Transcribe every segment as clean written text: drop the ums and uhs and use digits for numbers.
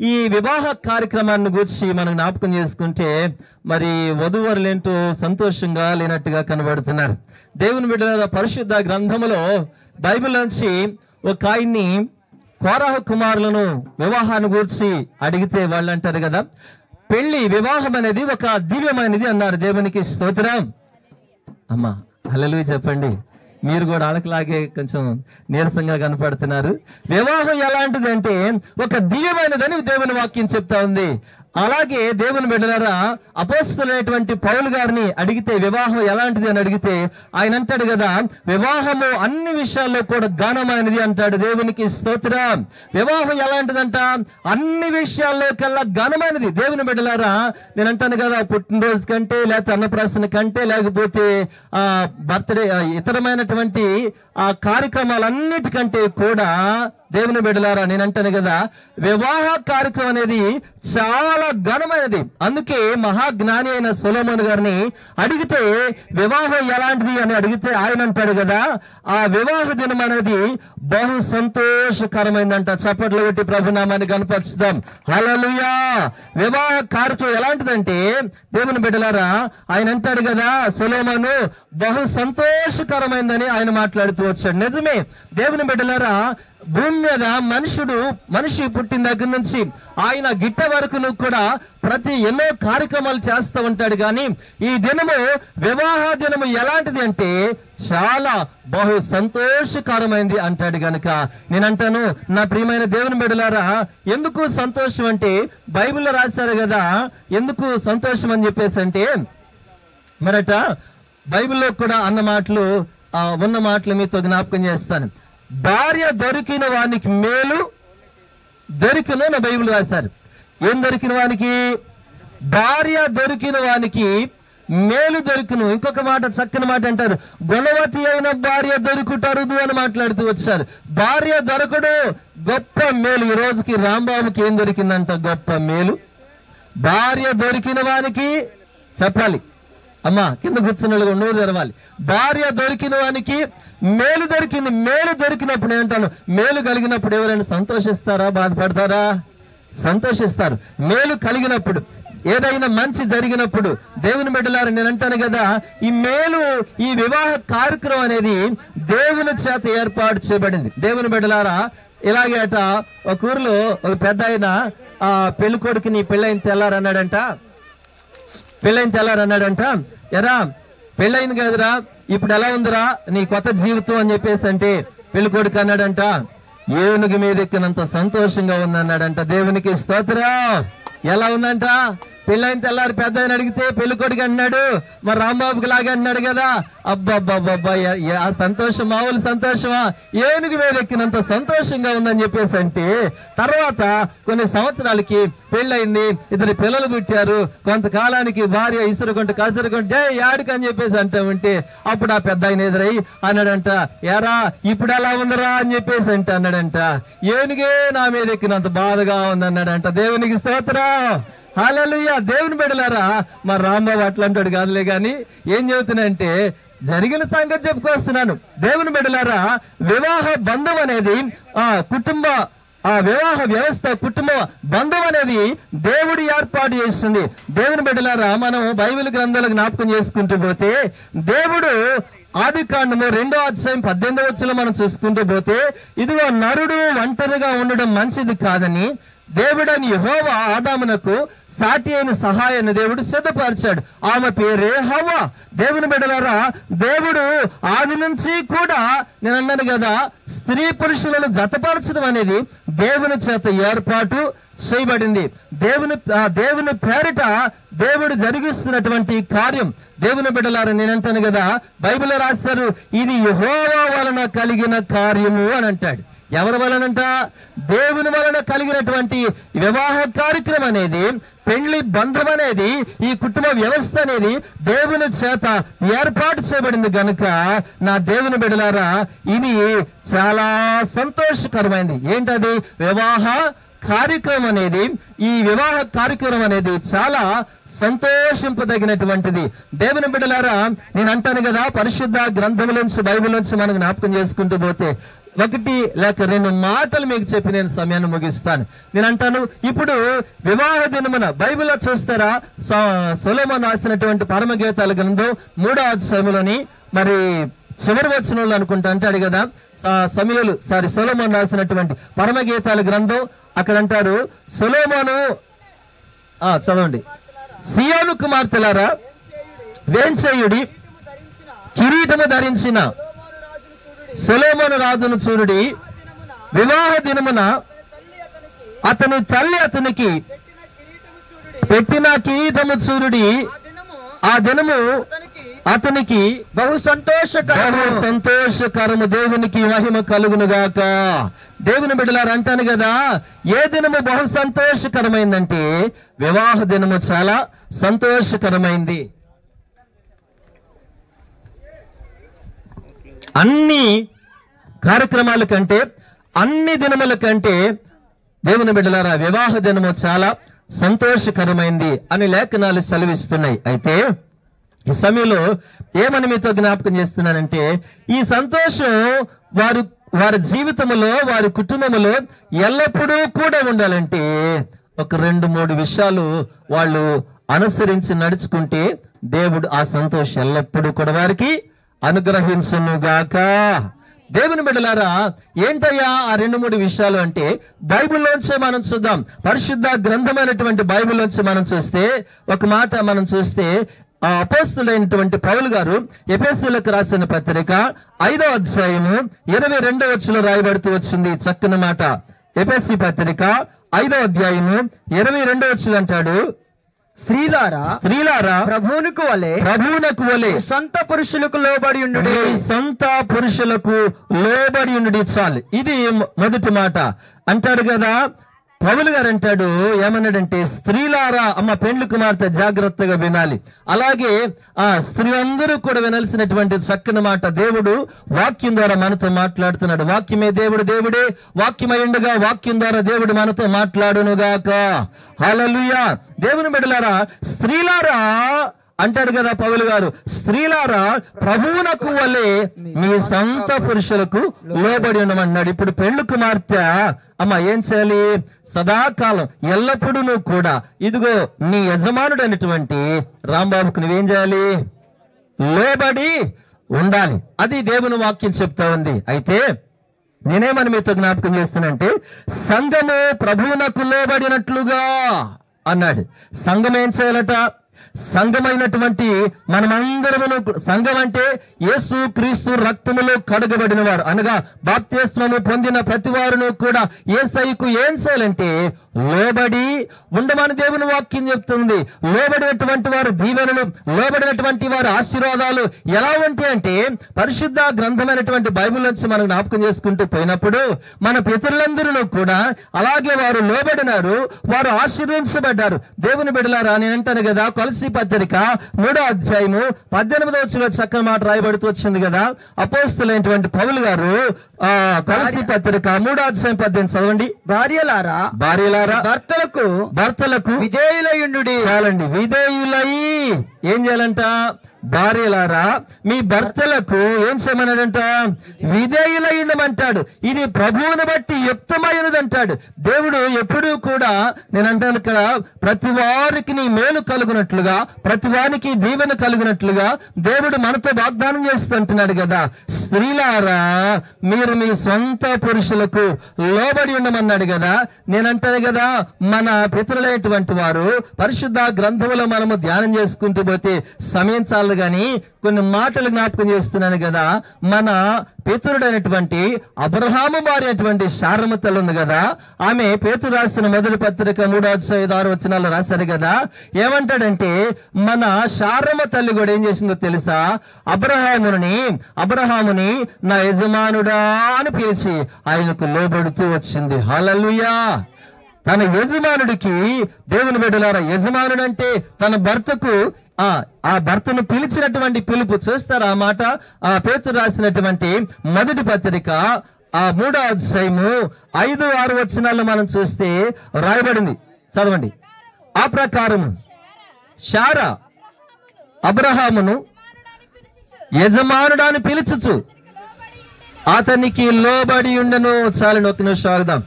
ఈ వివాహ కార్యక్రమాన్ని గురించి మనం జ్ఞాపకం చేసుకుంటే మరి వధూవరులేంటో సంతోషంగా లేనట్టుగా కనబడుతున్నారు. దేవుని బిడ్డల పరిశుద్ధ గ్రంథములో బైబిల్ నుంచి ఒక ఆయన్ని కోరహు కుమారులను వివాహాన్ని గురించి అడిగితే వాళ్ళు అంటారు కదా, పెళ్లి వివాహం అనేది ఒక దివ్యమైనది అన్నారు. దేవునికి స్తోత్రం. అమ్మా హల్లెలూయా చెప్పండి. మీరు కూడా ఆడకలాగే కొంచెం నీరసంగా కనపడుతున్నారు. వివాహం ఎలాంటిది అంటే ఒక దివ్యమైనదని దేవుని వాక్యం చెప్తా ఉంది. అలాగే దేవుని బిడ్డలారా, అపోస్తలుడైనటువంటి పౌలు గారిని అడిగితే వివాహం ఎలాంటిది అని అడిగితే ఆయన అంటాడు కదా, వివాహము అన్ని విషయాల్లో కూడా ఘనమైనది అంటాడు. దేవునికి స్తోత్రం. వివాహం ఎలాంటిదంట? అన్ని విషయాల్లో కల్లా ఘనమైనది. దేవుని బిడ్డలారా, నేను అంటాను కదా, పుట్టినరోజు కంటే లేకపోతే అన్నప్రాసన కంటే లేకపోతే బర్త్డే ఇతరమైనటువంటి ఆ కార్యక్రమాలన్నిటికంటే కూడా దేవుని బిడ్డలారా నేను అంటాను కదా, వివాహ కార్యక్రమం అనేది చాలా ఘనమైనది. అందుకే మహాజ్ఞాని అయిన సొలొమోను గారిని అడిగితే వివాహం ఎలాంటిది అని అడిగితే ఆయన అంటాడు కదా, ఆ వివాహ దినం అనేది బహు సంతోషకరమైందంట. చప్పట్లు కొట్టి ప్రభునామాన్ని కనపరుచుదాం. హల్లెలూయా. వివాహ కార్యక్రమం ఎలాంటిదంటే దేవుని బిడ్డలారా ఆయన అంటాడు కదా, సొలొమోను బహు సంతోషకరమైందని ఆయన మాట్లాడుతూ వచ్చాడు. నిజమే దేవుని బిడ్డలారా, భూమి మీద మనిషి పుట్టిన దగ్గర నుంచి ఆయన గిట్ట వరకు కూడా ప్రతి ఎన్నో కార్యక్రమాలు చేస్తూ ఉంటాడు. కానీ ఈ దినము వివాహ దినము ఎలాంటిది అంటే చాలా బహు సంతోషకరమైంది అంటాడు. గనుక నేనంటాను నా ప్రియమైన దేవుని బిడ్డలారా, ఎందుకు సంతోషం అంటే బైబిల్లో రాశారు కదా, ఎందుకు సంతోషం అని చెప్పేసి అంటే మరట బైబిల్లో కూడా అన్న మాటలు ఉన్న మాటలు మీతో జ్ఞాపకం చేస్తాను. భార్య దొరికిన వానికి మేలు దొరికిన నా బైబిల్ రాశారు. ఏం దొరికిన వానికి? భార్య దొరికిన వానికి మేలు దొరికిను. ఇంకొక మాట, చక్కని మాట అంటారు, గుణవతి అయిన భార్య దొరుకుటరుదు అని మాట్లాడుతూ వచ్చారు. భార్య దొరకడు గొప్ప మేలు. ఈ రోజుకి రాంబాబుకి ఏం దొరికిందంట? గొప్ప మేలు. భార్య దొరికిన వానికి చెప్పాలి అమ్మా, కింద కూర్చున్న నోరు తెరవాలి. భార్య దొరికిన వానికి మేలు దొరికింది. మేలు దొరికినప్పుడు ఏంటాను, మేలు కలిగినప్పుడు ఎవరైనా సంతోషిస్తారా, బాధపడతారా? సంతోషిస్తారు. మేలు కలిగినప్పుడు, ఏదైనా మంచి జరిగినప్పుడు. దేవుని బిడ్డలారా నేను అంటాను కదా, ఈ మేలు, ఈ వివాహ కార్యక్రమం అనేది దేవుని చేత ఏర్పాటు చేయబడింది. దేవుని బిడ్డలారా, ఇలాగే అట ఒక ఊరిలో ఒక పెద్ద ఆయన ఆ పెళ్లి కొడుకుని పెళ్ళైన తెల్లారన్నాడంట. ఎరా పెళ్ళయింది కదరా, ఇప్పుడు ఎలా ఉందిరా నీ కొత్త జీవితం అని చెప్పేసి అంటే పెళ్లి కొడుకు అన్నాడంట, ఏనుగు మీద ఎక్కినంత సంతోషంగా ఉందన్నాడంట. దేవునికి స్తోత్రం. ఎలా ఉందంట? పెళ్ళైన తెల్లారి పెద్ద ఆయన అడిగితే పెళ్లి కొడుకు అన్నాడు, మరి రాంబాబుకి లాగా అన్నాడు కదా, అబ్బాబ్బాబ్బా ఆ సంతోషం మామూలు సంతోషమా? ఏనుగు మీద ఎక్కినంత సంతోషంగా ఉందని చెప్పేసి అంటే తర్వాత కొన్ని సంవత్సరాలకి పెళ్ళయింది, ఇద్దరు పిల్లలు పుట్టారు. కొంతకాలానికి భార్య ఇసురుకుంటూ కసురుకుంటూ జై యాడికి అని చెప్పేసి అంటా ఉంటే అప్పుడు ఆ పెద్ద ఆయన ఎదురై అన్నాడంట, ఎరా ఇప్పుడు ఎలా ఉందరా అని చెప్పేసి అంటే అన్నాడంట, ఏనుగే నా మీద ఎక్కినంత బాధగా ఉందన్నాడంట. దేవునికి స్తోత్రం. హల్లెలూయా. దేవుని బిడ్డలారా, మా రాంబాబు అట్లాంటాడు కాదులే కానీ ఏం చెబుతున్నానంటే జరిగిన సంగతి చెప్పుకొస్తున్నాను. దేవుని బిడ్డలారా, వివాహ బంధం అనేది వివాహ వ్యవస్థ, కుటుంబ బంధం అనేది దేవుడు ఏర్పాటు చేస్తుంది. దేవుని బిడ్డలారా, మనం బైబిల్ గ్రంథాలు జ్ఞాపకం చేసుకుంటూ పోతే దేవుడు ఆదికాండము 2వ అధ్యాయం 18వ వచనంలో మనం చూసుకుంటూ పోతే, ఇదిగో నరుడు ఒంటరిగా ఉండడం మంచిది కాదని దేవుడని యెహోవా ఆదామునకు సాటి అయిన సహాయాన్ని దేవుడు సిద్ధపరిచాడు. ఆమె పేరే హవ్వ. దేవుని బిడ్డలారా, దేవుడు ఆది నుంచి కూడా నేను అన్నాను కదా, స్త్రీ పురుషులను జతపరచడం అనేది దేవుని చేత ఏర్పాటు చేయబడింది. దేవుని పేరిట దేవుడు జరిగిస్తున్నటువంటి కార్యం. దేవుని బిడ్డలారా నేను అంటాను కదా, బైబిల్లో రాశారు, ఇది యెహోవా వలన కలిగిన కార్యము అని అంటాడు. ఎవరి వలనంట? దేవుని వలన కలిగినటువంటి వివాహ కార్యక్రమం అనేది, పెళ్లి బంధం అనేది, ఈ కుటుంబ వ్యవస్థ అనేది దేవుని చేత ఏర్పాటు చేయబడింది. గనుక నా దేవుని బిడ్డలారా, ఇది చాలా సంతోషకరమైంది. ఏంటది? వివాహ కార్యక్రమం అనేది, ఈ వివాహ కార్యక్రమం అనేది చాలా సంతోషింపదగినటువంటిది. దేవుని బిడ్డలారా నేను అంటాను కదా, పరిశుద్ధ గ్రంథం నుంచి బైబిల్ నుంచి మనం జ్ఞాపకం చేసుకుంటూ పోతే ఒకటి లేక రెండు మాటలు మీకు చెప్పి నేను సమయాన్ని ముగిస్తాను. నేను అంటాను, ఇప్పుడు వివాహ దినమున బైబిల్లో చూస్తారా, సొలొమోను రాసినటువంటి పరమగీతాల గ్రంథం 3వ అధ్యాయంలోని మరి చివరి వచనంలో అనుకుంటా అంటాడు కదా, సొలొమోను రాసినటువంటి పరమగీతాల గ్రంథం అక్కడ అంటారు, సొలొమోను చదవండి, సియోను కుమార్తెలారా వేంచేయుడి, కిరీటము ధరించిన సొలొమోను రాజును చూడుడి. వివాహ దినమున అతని తల్లి అతనికి పెట్టిన కిరీటము చూడుడి. ఆ దినము అతనికి బహు సంతోషకరము, దేవునికి మహిమ కలుగునుగాక. దేవుని బిడ్డలారా అంటాను కదా, ఏ దినము బహు సంతోషకరమైందంటే వివాహ దినము చాలా సంతోషకరమైంది. అన్ని కార్యక్రమాల కంటే, అన్ని దినముల కంటే దేవుని బిడ్డలారా వివాహ దినము చాలా సంతోషకరమైంది అని లేఖనాలు సెలవిస్తున్నాయి. అయితే ఈ సమయంలో ఏమని మీతో జ్ఞాపకం చేస్తున్నానంటే, ఈ సంతోషం వారి జీవితంలో, వారి కుటుంబంలో ఎల్లప్పుడూ కూడా ఉండాలంటే ఒక 2-3 విషయాలు వాళ్ళు అనుసరించి నడుచుకుంటే దేవుడు ఆ సంతోషం ఎల్లప్పుడూ కూడా వారికి అనుగ్రహించునుగాక. దేవుని బిడ్డలారా ఏంటయ్యా ఆ 2-3 విషయాలు అంటే, బైబిల్లోంచే మనం చూద్దాం. పరిశుద్ధ గ్రంథమైనటువంటి బైబిల్లోంచి మనం చూస్తే ఒక మాట మనం చూస్తే, అపోస్తులైనటువంటి పౌలు గారు ఎఫెసీయులకు రాసిన పత్రిక 5వ అధ్యాయము 22వ వచనంలో రాయబడుతూ వచ్చింది చక్కని మాట. ఎఫెసీ పత్రిక 5వ అధ్యాయము 22వ వచనం అంటాడు, స్త్రీలారా ప్రభువునకు వలె సొంత పురుషులకు లోబడి ఉండుడి. సొంత పురుషులకు లోబడి ఉండుడి. చాలు, ఇది మొదటి మాట అంటాడు కదా. పౌలు గారు అంటాడు, ఏమన్నాడంటే, స్త్రీలారా, అమ్మ పెండ్లి కుమార్తె జాగ్రత్తగా వినాలి. అలాగే ఆ స్త్రీలందరూ కూడా వినాల్సినటువంటి చక్కని మాట దేవుడు వాక్యం ద్వారా మనతో మాట్లాడుతున్నాడు. వాక్యమే దేవుడే వాక్యమయ్యుండగా వాక్యం ద్వారా దేవుడు మనతో మాట్లాడునుగాక. హల్లెలూయా. దేవుని బిడ్డలారా, స్త్రీలారా అంటాడు కదా పౌలు గారు, స్త్రీలారా ప్రభువునకు వలె మీ సొంత పురుషులకు లోబడి ఉండమన్నాడు. ఇప్పుడు పెండ్లి కుమార్తె అమ్మ ఏం చేయాలి? సదాకాలం ఎల్లప్పుడూ నువ్వు కూడా ఇదిగో నీ యజమానుడు అనేటువంటి రాంబాబుకు నువ్వేం చేయాలి? లోబడి ఉండాలి. అది దేవుని వాక్యం చెప్తా ఉంది. అయితే నేనేమని మీతో జ్ఞాపకం చేస్తానంటే, సంఘము ప్రభువునకు లోబడినట్లుగా అన్నాడు. సంఘం ఏం చేయాలట? సంఘమైనటువంటి మనమందరము, సంఘం అంటే యేసు క్రీస్తు రక్తములో కడగబడిన వారు, అనగా బాప్తిస్మము పొందిన ప్రతి వారును కూడా యేసయ్యకు ఏం చేయాలంటే లోబడి ఉండమని దేవుని వాక్యం చెప్తుంది. లోబడినటువంటి వారు దీవెనలు, లోబడినటువంటి వారు ఆశీర్వాదాలు ఎలా ఉంటాయి అంటే, పరిశుద్ధ గ్రంథమైనటువంటి బైబిల్ నుంచి మనం జ్ఞాపకం చేసుకుంటూ పోయినప్పుడు మన పితరులందరూ కూడా అలాగే వారు లోబడినారు, వారు ఆశీర్వదించబడ్డారు. దేవుని బిడ్డలారా, నేను అంటాను కదా, కొలస్సీ పత్రిక 3వ అధ్యాయము 18వ వచనంలో చక్కని మాట రాయబడుతూ వచ్చింది కదా. అపోస్తలులైనటువంటి పౌలు గారు కొలస్సీ పత్రిక 3వ అధ్యాయం 18 చదవండి. భార్యలారా భర్తలకు విధేయులయుండుడి. చాలండి, విధేయులై ఏం చేయాలంట? భార్యలారా మీ భర్తలకు ఏం చేయమన్నాడంట? విధేయులై ఉండమంటాడు. ఇది ప్రభువుని బట్టి యుక్తమైనదంటాడు. దేవుడు ఎప్పుడూ కూడా, నేను అంటాను ఇక్కడ, ప్రతి వారికి నీ మేలు కలుగునట్లుగా, ప్రతి వారికి దీవెన కలుగునట్లుగా దేవుడు మనతో వాగ్దానం చేస్తుంటున్నాడు కదా. స్త్రీలారా మీరు మీ సొంత పురుషులకు లోబడి ఉండమన్నాడు కదా. నేనంటాను కదా, మన పితరులైనటువంటి వారు పరిశుద్ధ గ్రంథంలో మనము ధ్యానం చేసుకుంటూ పోతే సమయం చాలు కానీ కొన్ని మాటలు జ్ఞాపకం చేస్తున్నాను కదా. మన పేతురుడైనటువంటి అబ్రహాము భార్య అయినటువంటి శారమ తల్లి ఉంది కదా, ఆమె పేతురు రాసిన మొదటి పత్రిక 3వ అధ్యాయం 6వ వచనాలు రాశారు కదా. ఏమంటాడంటే, మన శారమ తల్లి కూడా ఏం చేసిందో తెలుసా? అబ్రహాముని నా యజమానుడా అని పిలిచి ఆయనకు లోబడుతూ వచ్చింది. హల్లెలూయా. తన యజమానుడికి, దేవుని బిడ్డలారా, యజమానుడు అంటే తన భర్తకు ఆ భర్తను పిలిచినటువంటి పిలుపు. చూస్తారా ఆ మాట? ఆ పేతురు రాసినటువంటి మొదటి పత్రిక 3వ అధ్యాయము 5-6 వచనాల్లో మనం చూస్తే రాయబడింది. చదవండి. ఆ ప్రకారము శారా అబ్రహామును యజమానుడాని పిలుచుచు అతనికి లోబడి ఉండను. చాలని ఒక నిమిషం ఆగుదాం.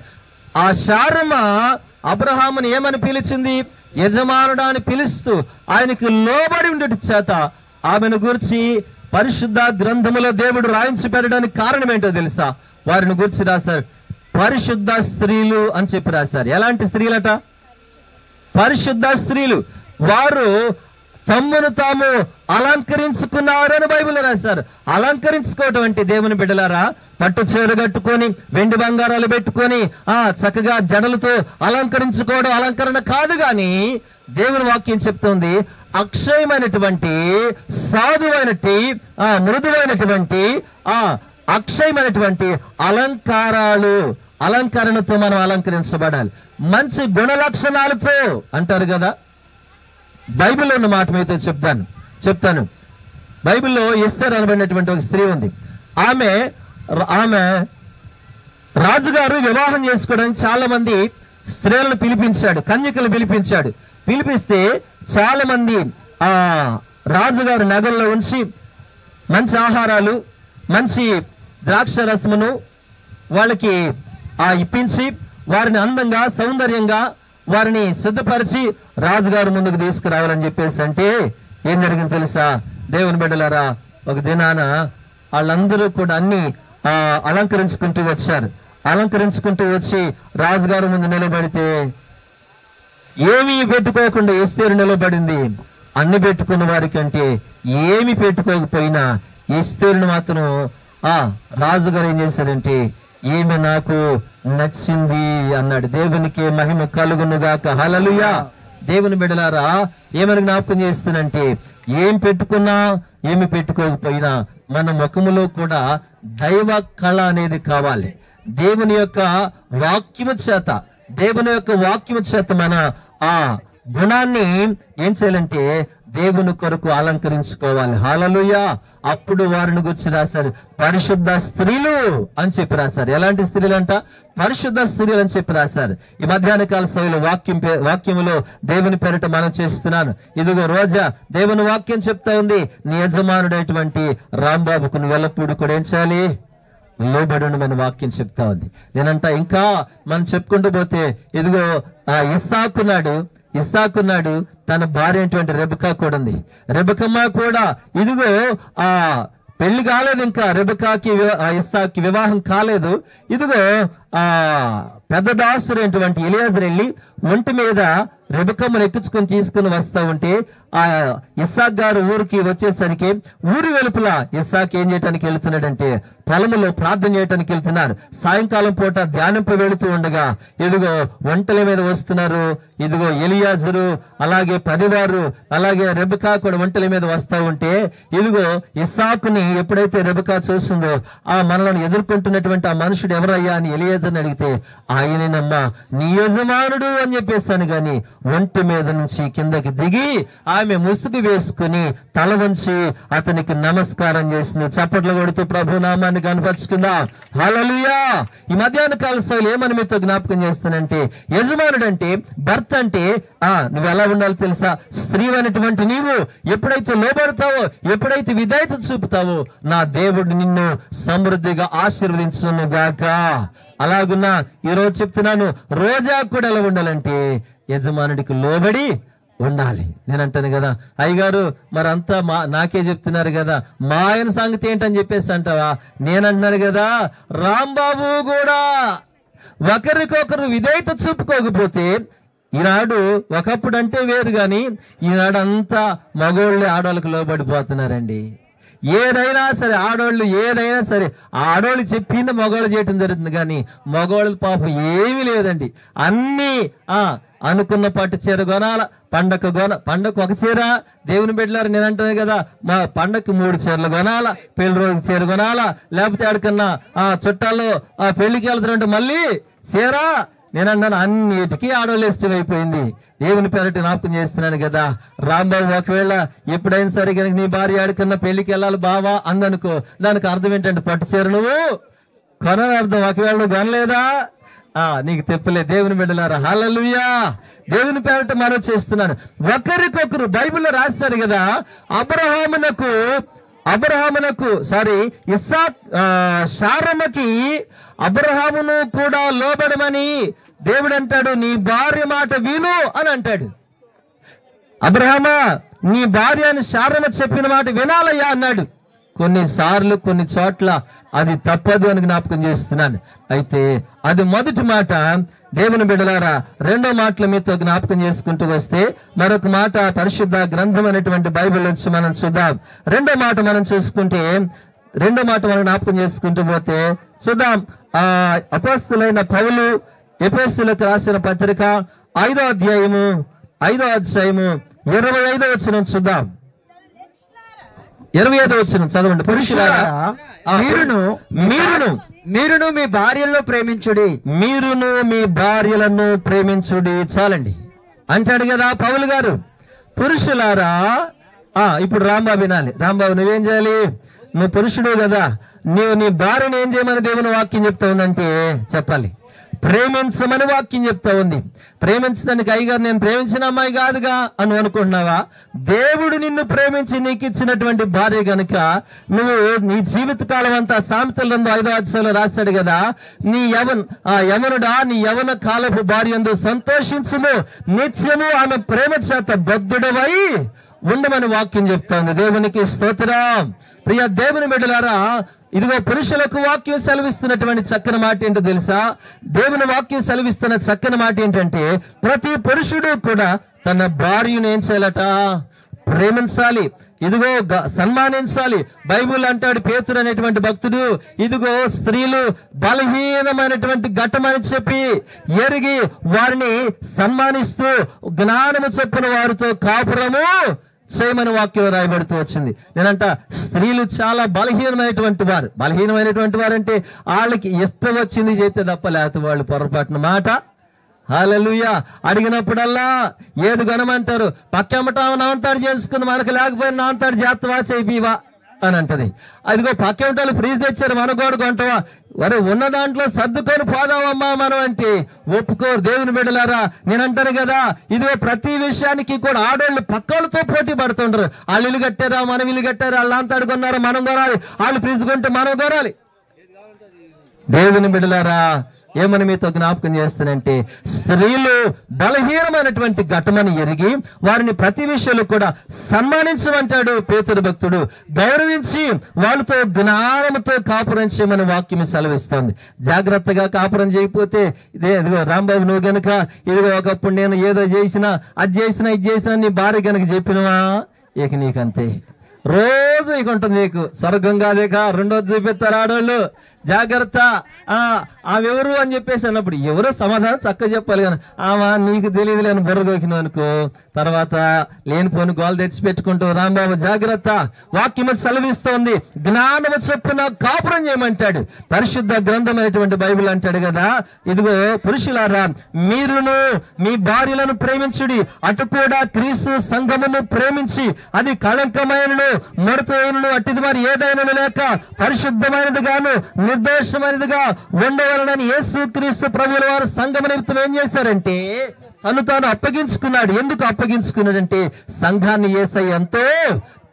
ఆ శారమ అబ్రహాముని ఏమని పిలిచింది? యజమానుడా అని పిలుస్తూ ఆయనకి లోబడి ఉండటి చేత ఆమెను గురించి పరిశుద్ధ గ్రంథములో దేవుడు రాయించి పెట్టడానికి కారణం ఏంటో తెలుసా? వారిని గురించి రాశారు పరిశుద్ధ స్త్రీలు అని చెప్పి రాశారు. ఎలాంటి స్త్రీలట? పరిశుద్ధ స్త్రీలు. వారు తమ్మును తాము అలంకరించుకున్నారని బైబిల్లో రాశారు. అలంకరించుకోవటం అంటే దేవుని బిడ్డలారా, పట్టు చీర కట్టుకొని వెండి బంగారాలు పెట్టుకొని చక్కగా జడలతో అలంకరించుకోవడం అలంకరణ కాదు. గాని దేవుని వాక్యం చెప్తుంది అక్షయమైనటువంటి, సాధువైనటువంటి, మృదువైనటువంటి, అక్షయమైనటువంటి అలంకారాలు, అలంకరణతో మనం అలంకరించబడాలి. మంచి గుణ లక్షణాలతో అంటారు కదా. బైబిల్లో ఉన్న మాట మీతో చెప్తాను. బైబిల్లో ఎస్తేర్ అనబడినటువంటి ఒక స్త్రీ ఉంది. ఆమె రాజుగారు వివాహం చేసుకోవడానికి చాలా మంది స్త్రీలను పిలిపించాడు, కన్యకలు పిలిపిస్తే చాలా మంది రాజుగారు నగరంలో ఉంచి మంచి ఆహారాలు, మంచి ద్రాక్ష రసమును వాళ్ళకి ఇప్పించి వారిని అందంగా, సౌందర్యంగా వారిని సిద్ధపరిచి రాజుగారు ముందుకు తీసుకురావాలని చెప్పేసి అంటే ఏం జరిగింది తెలుసా? దేవుని బిడ్డలారా, ఒక దినాన వాళ్ళందరూ కూడా అన్ని అలంకరించుకుంటూ వచ్చి రాజుగారు ముందు నిలబడితే ఏమీ పెట్టుకోకుండా ఎస్తేరు నిలబడింది. అన్ని పెట్టుకున్న వారికంటే ఏమి పెట్టుకోకపోయినా ఎస్తేరుని మాత్రం రాజుగారు ఏం చేశారంటే ఈమె నాకు నచ్చింది అన్నాడు. దేవునికి మహిమ కలుగునుగాక. హల్లెలూయా. దేవుని బిడ్డలారా, ఏమని జ్ఞాపకం చేస్తున్నంటే ఏం పెట్టుకున్నా ఏమి పెట్టుకోకపోయినా మన ముఖములో కూడా దైవ కళ అనేది కావాలి. దేవుని యొక్క వాక్యము చేత మన గుణాన్ని ఏం చేయాలంటే దేవుని కొరకు అలంకరించుకోవాలి. హల్లెలూయా. అప్పుడు వారిని గురించి రాశారు పరిశుద్ధ స్త్రీలు అని చెప్పి రాశారు. ఎలాంటి స్త్రీలు అంట? పరిశుద్ధ స్త్రీలు అని చెప్పి రాశారు. ఈ మధ్యాహ్న కాల సమయంలో వాక్యములో దేవుని పేరిట మనం చేస్తున్నాను. ఇదిగో రోజా దేవుని వాక్యం చెప్తా ఉంది, నీ యజమానుడైనటువంటి రాంబాబుకు నువ్వు ఎల్లప్పుడూ కూడా ఏం చేయాలి? లోబడి ఉండమని వాక్యం చెప్తా ఉంది. నేనంట ఇంకా మనం చెప్పుకుంటూ పోతే ఇదిగో ఇస్సాకున్నాడు, తన భార్య అయినటువంటి రెబెకా కూడా ఉంది. రెబెకమ్మ కూడా ఇదిగో పెళ్లి కాలేదు, ఇంకా రెబెకాకి ఇస్సాకి వివాహం కాలేదు. ఇదిగో పెద్ద దాసుడైనటువంటి ఎలియాజరు వెళ్ళి ఒంటి మీద రెబెకమ్మను ఎక్కించుకొని తీసుకుని వస్తా ఉంటే ఇస్సాక్ గారు ఊరికి వచ్చేసరికి ఊరి వెలుపల ఇస్సాక్ ఏం చేయడానికి వెళుతున్నాడంటే పొలములో ప్రార్థన చేయడానికి వెళ్తున్నారు. సాయంకాలం పూట ధ్యానింప వెళుతూ ఉండగా ఇదిగో ఒంటల మీద వస్తున్నారు. ఇదిగో ఎలియాజరు అలాగే పనివారు అలాగే రెబెకా కూడా ఒంటల మీద వస్తా ఉంటే ఇదిగో ఇస్సాకుని ఎప్పుడైతే రెబెకా చూస్తుందో మనలను ఎదుర్కొంటున్నటువంటి ఆ మనుషుడు ఎవరయ్యా అని ఎలియాజర్ని అడిగితే ఆయనేనమ్మా నీ యజమానుడు అని చెప్పేస్తాను. గాని ఒంటి మీద నుంచి కిందకి దిగి ఆమె ముసుగు వేసుకుని తల వంచి అతనికి నమస్కారం చేసింది. చప్పట్లు కొడుతూ ప్రభు నామాన్ని కనపరుచుకుందాం. హల్లెలూయా. ఈ మధ్యాహ్న కాల శైలి ఏమని మీతో జ్ఞాపకం చేస్తానంటే యజమానుడు అంటే భర్త అంటే నువ్వు ఎలా ఉండాలి తెలుసా? స్త్రీ అనేటువంటి నీవు ఎప్పుడైతే లోబడతావో, ఎప్పుడైతే విధేయత చూపుతావో నా దేవుడు నిన్ను సమృద్ధిగా ఆశీర్వదించును గాక. అలాగున్నా ఈరోజు చెప్తున్నాను, రోజా కూడా ఎలా ఉండాలంటే యజమానుడికి లోబడి ఉండాలి. నేను అంటాను కదా, అయ్యగారు మరంతా నాకే చెప్తున్నారు కదా, మా ఆయన సంగతి ఏంటని చెప్పేసి అంటావా? నేనంటున్నాను కదా, రాంబాబు కూడా ఒకరికొకరు విధేయత చూపుకోకపోతే ఈనాడు ఒకప్పుడు అంటే వేరు గాని ఈనాడు అంతా మగోళ్ళే ఆడవాళ్ళకి లోబడిపోతున్నారండి. ఏదైనా సరే ఆడోళ్ళు చెప్పింది మగవాళ్ళు చేయటం జరుగుతుంది. కానీ మగవాళ్ళ పాపం ఏమీ లేదండి. అన్ని అనుకున్న పట్టు చీర కొనాల, పండగకు ఒక చీర. దేవుని బిడ్డలారు నేను అంటాను కదా, మా పండగకు 3 చీరలు కొనాల, పెళ్లి రోజుకి చీర కొనాలా, లేకపోతే ఆడికన్నా చుట్టాల్లో పెళ్లికి వెళ్తారంటే మళ్ళీ చీర. నేనన్నాను అన్నిటికీ ఆడవాళ్ళు ఇష్టమైపోయింది. దేవుని పేరటి జ్ఞాపకం చేస్తున్నాను కదా, రాంబాబు ఒకవేళ ఎప్పుడైనా సరే కనుక నీ భార్య ఆడికన్నా పెళ్లికి వెళ్ళాలి బావా అందనుకో, దానికి అర్థం ఏంటంటే పట్టు చీర నువ్వు కొనని అర్థం. ఒకవేళ నువ్వు కొనలేదా నీకు తెప్పలే. దేవుని బిడ్డలారా హల్లెలూయా. దేవుని పేరట మనం చేస్తున్నాను. ఒకరికొకరు బైబిల్లో రాశారు కదా, అబ్రహామునకు శారమ్మకి అబ్రహామును కూడా లోబడమని దేవుడు అంటాడు, నీ భార్య మాట విను అని అంటాడు. అబ్రహామా, నీ భార్య అని శారమ్మ చెప్పిన మాట వినాలయ్యా అన్నాడు. కొన్నిసార్లు కొన్ని చోట్ల అది తప్పదు అని జ్ఞాపకం చేస్తున్నాను. అయితే అది మొదటి మాట. దేవుని బిడ్డలారా, రెండో మాటల మీతో జ్ఞాపకం చేసుకుంటూ వస్తే మరొక మాట పరిశుద్ధ గ్రంథం అనేటువంటి బైబిల్ నుంచి మనం చూద్దాం. రెండో మాట మనం చూసుకుంటే, రెండో మాట మనం జ్ఞాపకం చేసుకుంటూ పోతే చూద్దాం. అపోస్తలులైన పౌలు ఎఫెసీయులకు రాసిన పత్రిక 5వ అధ్యాయము 25వ వచనం చూద్దాం. 25వ వచనం చదవండి. పురుషులారా, మీరును మీ భార్యలను ప్రేమించుడి. మీరును మీ భార్యలను ప్రేమించుడి. చాలండి అంటాడు కదా పౌలు గారు. పురుషులారా, ఇప్పుడు రాంబాబు వినాలి. రాంబాబు, నువ్వేం చేయాలి? నువ్వు పురుషుడు కదా, నీవు నీ భార్యను ఏం చేయమని దేవుని వాక్యం చెప్తా ఉందంటే చెప్పాలి. ప్రేమించమని వాక్యం చెప్తా ఉంది. ప్రేమించడానికి అయ్యగారు నేను ప్రేమించిన అమ్మాయి కాదుగా అని అనుకుంటున్నావా? దేవుడు నిన్ను ప్రేమించి నీకు ఇచ్చినటువంటి భార్య గనుక నువ్వు నీ జీవితకాలం అంతా సామెతల 5వ అధ్యాయంలో రాశాడు కదా, నీ యవనుడా నీ యవన కాలపు భార్య యందు సంతోషించుము, నిత్యము ఆమె ప్రేమ చేత బద్ధుడవై ఉండమని వాక్యం చెప్తా ఉంది. దేవునికి స్తోత్రం. ప్రియ దేవుని బిడ్డలారా, ఇదిగో పురుషులకు వాక్యం సెలవిస్తున్నటువంటి చక్కని మాట ఏంటో తెలుసా? దేవుని వాక్యం సెలవిస్తున్న చక్కని మాట ఏంటంటే, ప్రతి పురుషుడు కూడా తన భార్యను ఏం చేయాలట? ప్రేమించాలి. ఇదిగో సన్మానించాలి. బైబుల్ అంటాడు పేతురు అనేటువంటి భక్తుడు, ఇదిగో స్త్రీలు బలహీనమైనటువంటి ఘట్టమని చెప్పి ఎరిగి వారిని సన్మానిస్తూ జ్ఞానము చొప్పున వారితో కాపురము చేయమని వాక్యం రాయబడుతూ వచ్చింది. నేనంట స్త్రీలు చాలా బలహీనమైనటువంటి వారు అంటే వాళ్ళకి ఇష్టం వచ్చింది చేస్తే తప్ప, లేకపోతే వాళ్ళు పొరపాటున మాట. హల్లెలూయా. అడిగినప్పుడల్లా ఏది గనమంటారు, పక్కెమ్మటం నాంతాడు చేసుకుంది, మనకు లేకపోయినా నాంతాడు చేస్తావా చేయివా అని అంటది. అదిగో పక్కెమ్మటాలు ఫ్రీజ్ తెచ్చారు, మన గోడ కొంటవా, వరే ఉన్న దాంట్లో సర్దుకొని పోదామమ్మా మనం అంటే ఒప్పుకోరు. దేవుని బిడ్డలారా, నేనంటాను కదా, ఇదిగో ప్రతి విషయానికి కూడా ఆడోళ్ళు పక్కలతో పోటీ పడుతుంటారు. వాళ్ళు ఇల్లు కట్టారా, మనం ఇల్లు కట్టారు, వాళ్ళు అంతాడు కొన్నారు మనం కొనాలి, వాళ్ళు ఫ్రిడ్జ్ కొంటే మనం కొనాలి. దేవుని బిడ్డలారా, ఏమని మీతో జ్ఞాపకం చేస్తానంటే, స్త్రీలు బలహీనమైనటువంటి ఘటమని ఎరిగి వారిని ప్రతి విషయంలో కూడా సన్మానించమంటాడు పేతురు భక్తుడు. గౌరవించి వాళ్ళతో జ్ఞానంతో కాపురం చేయమని వాక్యం సెలవిస్తోంది. జాగ్రత్తగా కాపురం చేయకపోతే ఇదిగో రాంబాబు, నువ్వు గనుక ఇదిగో ఒకప్పుడు నేను ఏదో చేసినా అది చేసినా నీ భార్య గనుక చెప్పినవా, ఇక నీకంతే రోజు ఇక ఉంటుంది నీకు. స్వర్గం కాదేక రెండోది చూపిస్తారు ఆడోళ్ళు. జాగ్రత్త. ఆమెవరు అని చెప్పేసి అన్నప్పుడు ఎవరో సమాధానం చక్కగా చెప్పాలి. కానీ నీకు తెలియదు లేని బుర్రగోకిన అనుకో, తర్వాత లేనిపోని గోలు తెచ్చి పెట్టుకుంటూ రాంబాబు జాగ్రత్త. వాక్యము సెలవిస్తోంది, జ్ఞానము చొప్పున కాపురం చేయమంటాడు. పరిశుద్ధ గ్రంథం అనేటువంటి బైబిల్ అంటాడు కదా, ఇదిగో పురుషులారా, మీరును మీ భార్యలను ప్రేమించుడి, అటు కూడా క్రీస్తు సంఘమును ప్రేమించి అది కళంకమైనను మరుతైనను అట్టిది మరి ఏదైనా లేక పరిశుద్ధమైనది గాను నిర్దోషమైనదిగా ఉండవలనని యేసు క్రీస్తు ప్రభువుల వారు సంఘము నిమిత్తం ఏం చేశారంటే తను తాను అప్పగించుకున్నాడు. ఎందుకు అప్పగించుకున్నాడంటే సంఘాన్ని యేసయ్య ఎంతో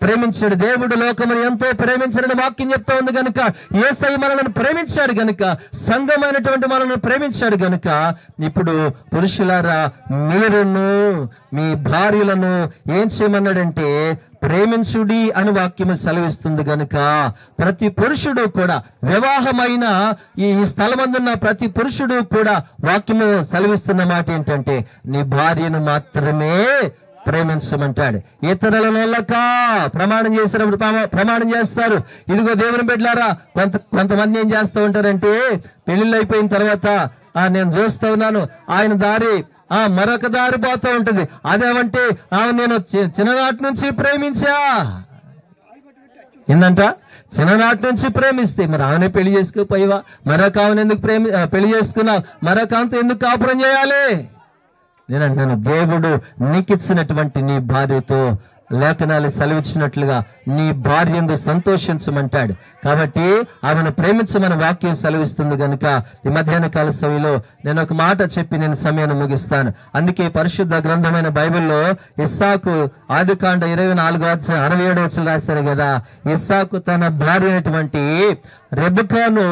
ప్రేమించాడు. దేవుడు లోకమును ఎంతో ప్రేమించాడని వాక్యం చెప్తా ఉంది కనుక, యేసయ్య మనల్ని ప్రేమించాడు గనుక, సంఘమైనటువంటి మనల్ని ప్రేమించాడు గనుక, ఇప్పుడు పురుషులారా మీరును మీ భార్యలను ఏం చేయమన్నాడంటే ప్రేమించుడి అని వాక్యము సెలవిస్తుంది గనుక, ప్రతి పురుషుడు కూడా వివాహమైన ఈ స్థలమందున్న ప్రతి పురుషుడు కూడా వాక్యము సెలవిస్తున్న మాట ఏంటంటే నీ భార్యను మాత్రమే ప్రేమించమంటాడు. ఇతరులను ప్రమాణం చేసినప్పుడు ప్రమాణం చేస్తారు. ఇదిగో దేవుని బిడ్డలారా, కొంతమంది ఏం చేస్తూ ఉంటారంటే పెళ్లిళ్ళు అయిపోయిన తర్వాత నేను చూస్తూ ఉన్నాను ఆయన దారి మరొక దారి పోతూ ఉంటుంది. అదేమంటే నేను చిన్ననాటి నుంచి ప్రేమించా ఏందంట, చిన్ననాటి నుంచి ప్రేమిస్తే మరి ఆమెనే పెళ్లి చేసుకోపోయివా, మరొక ఆమెను ఎందుకు పెళ్లి చేసుకున్నావు, మరొక ఆమెతో ఎందుకు కాపురం చేయాలి? నేను అంటాను, దేవుడు నీకిచ్చినటువంటి నీ భార్యతో లేఖనాలు సెలవిచ్చినట్లుగా నీ భార్యందు సంతోషించమంటాడు. కాబట్టి ఆమెను ప్రేమించమని వాక్యం సెలవిస్తుంది గనుక ఈ మధ్యాహ్న కాల సమయంలో నేను ఒక మాట చెప్పి నేను సమయాన్ని ముగిస్తాను. అందుకే పరిశుద్ధ గ్రంథమైన బైబిల్లో ఇస్సాకు ఆదికాండ 24:67 రాశారు కదా, ఇస్సాకు తన భార్య అయినటువంటి రెబెకాను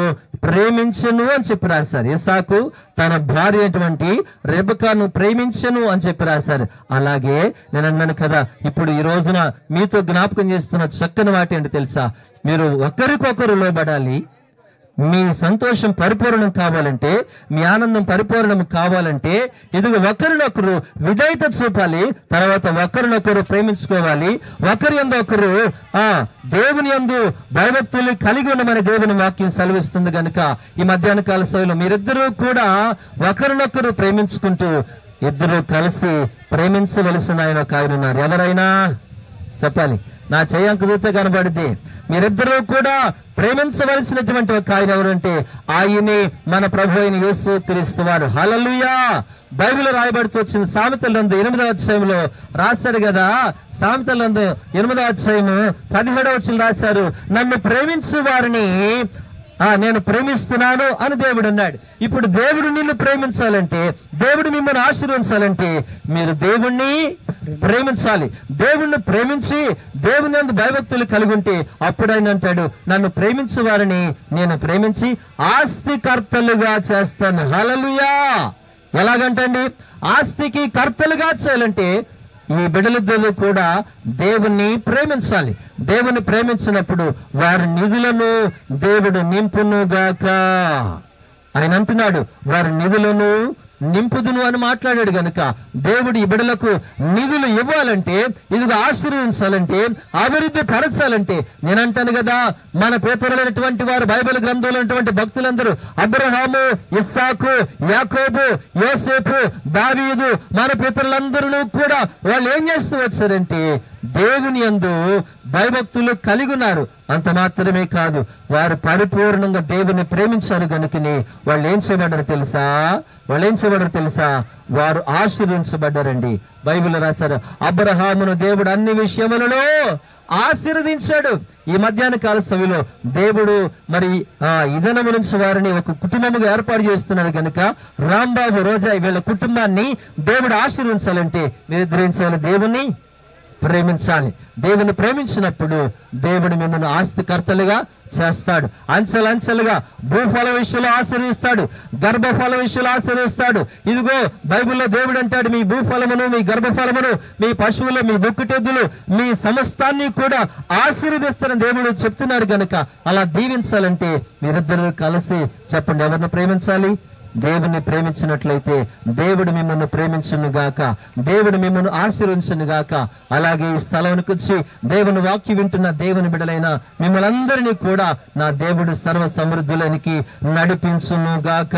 ప్రేమించను అని చెప్పి రాశారు. ఇస్సాకు తన భార్య అయినటువంటి రెబెకాను ప్రేమించను అని చెప్పి రాశారు. అలాగే నేను అన్నాను కదా, ఇప్పుడు ఈ రోజున మీతో జ్ఞాపకం చేస్తున్న చక్కని మాట ఏంటి తెలుసా? మీరు ఒకరికొకరు లోబడాలి. మీ సంతోషం పరిపూర్ణం కావాలంటే, మీ ఆనందం పరిపూర్ణం కావాలంటే ఇదిగో ఒకరినొకరు విధేయత చూపాలి. తర్వాత ఒకరినొకరు ప్రేమించుకోవాలి. ఒకరి యందు ఒకరు దేవుని యందు భయభక్తులు కలిగి ఉండమని దేవుని వాక్యం సెలవిస్తుంది కనుక ఈ మధ్యాహ్న కాల సమయంలో మీరిద్దరూ కూడా ఒకరినొకరు ప్రేమించుకుంటూ ఇద్దరు కలిసి ప్రేమించవలసిన ఆయన ఒక ఆయన ఉన్నారు. ఎవరైనా చెప్పాలి, నా చేయంక చూస్తే కనబడితే. మీరిద్దరూ కూడా ప్రేమించవలసినటువంటి ఒక ఆయన ఎవరంటే ఆయనే మన ప్రభు అయిన యేసు క్రీస్తు వారు. హల్లెలూయా. బైబిల్ రాయబడుతూ వచ్చింది. సామెతలందు 8వ అధ్యాయంలో రాశారు కదా, సామెతలందు 8వ అధ్యాయము 17వ వచనం రాశారు, నన్ను ప్రేమించు వారిని నేను ప్రేమిస్తున్నాను అని దేవుడు అన్నాడు. ఇప్పుడు దేవుడు నిన్ను ప్రేమించాలంటే, దేవుడు మిమ్మల్ని ఆశీర్వదించాలంటే మీరు దేవుణ్ణి ప్రేమించాలి. దేవుణ్ణి ప్రేమించి దేవుని యందు భయభక్తులు కలిగి ఉంటే అప్పుడు ఆయన అంటాడు, నన్ను ప్రేమించు వారిని నేను ప్రేమించి ఆస్తికర్తలుగా చేస్తాను. హల్లెలూయా. ఎలాగంటండి? ఆస్తికి కర్తలుగా చేయాలంటే ఈ బిడ్డలిద్దరూ కూడా దేవుణ్ణి ప్రేమించాలి. దేవుని ప్రేమించినప్పుడు వారి నిధులను దేవుడు నింపునుగాక. ఆయన అంటున్నాడు, వారి నిధులను నింపుదును అని మాట్లాడాడు గనుక దేవుడు ఈ బిడ్డలకు నిధులు ఇవ్వాలంటే, ఇదిగో ఆశీర్వదించాలంటే, అభివృద్ధి పరచాలంటే, నేనంటాను కదా, మన పితరులైనటువంటి వారు బైబిల్ గ్రంథంలో ఉన్నటువంటి భక్తులందరూ అబ్రహాము, ఇస్సాకు, యాకోబు, యోసేపు, దావీదు, మన పితరులందరూ కూడా వాళ్ళు ఏం చేస్తూ వచ్చారంటే దేవుని యందు భయభక్తులు కలిగి ఉన్నారు. అంత మాత్రమే కాదు, వారు పరిపూర్ణంగా దేవుని ప్రేమించారు కనుకనే వాళ్ళు ఏం చేయబడ్డారు తెలుసా? వారు ఆశీర్వించబడ్డారండి. బైబిల్ రాశారు, అబ్రహామును దేవుడు అన్ని విషయములలో ఆశీర్వదించాడు. ఈ మధ్యాహ్న కాల సమయంలో దేవుడు మరి ఇదనము నుంచి వారిని ఒక కుటుంబముగా ఏర్పాటు చేస్తున్నాడు కనుక రాంబాబు, రోజా వీళ్ళ కుటుంబాన్ని దేవుడు ఆశీర్వించాలంటే మీరిద్దరు ఏం చేయాలి? దేవుణ్ణి ప్రేమించాలి. దేవుని ప్రేమించినప్పుడు దేవుడు మిమ్మల్ని ఆస్తికర్తలుగా చేస్తాడు. అంచెలంచెలుగా భూఫల విషయంలో ఆశీర్వదిస్తాడు, గర్భఫల విషయంలో ఆశీర్వదిస్తాడు. ఇదిగో బైబిల్లో దేవుడు అంటాడు, మీ భూఫలమును, మీ గర్భఫలమును, మీ పశువులు, మీ దుక్కుటెద్దులు, మీ సమస్తాన్ని కూడా ఆశీర్వదిస్తానని దేవుడు చెప్తున్నాడు కనుక అలా దీవించాలంటే మీరిద్దరూ కలిసి చెప్పండి, ఎవరిని ప్రేమించాలి? దేవుని ప్రేమించినట్లయితే దేవుడు మిమ్మల్ని ప్రేమించును గాక, దేవుడు మిమ్మల్ని ఆశీర్వించును గాక. అలాగే ఈ స్థలానికి వచ్చి దేవుని వాక్యం వింటున్న దేవుని బిడ్డలైన మిమ్మల్ని అందరినీ కూడా నా దేవుడు సర్వ సమృద్ధులనికి నడిపించును గాక.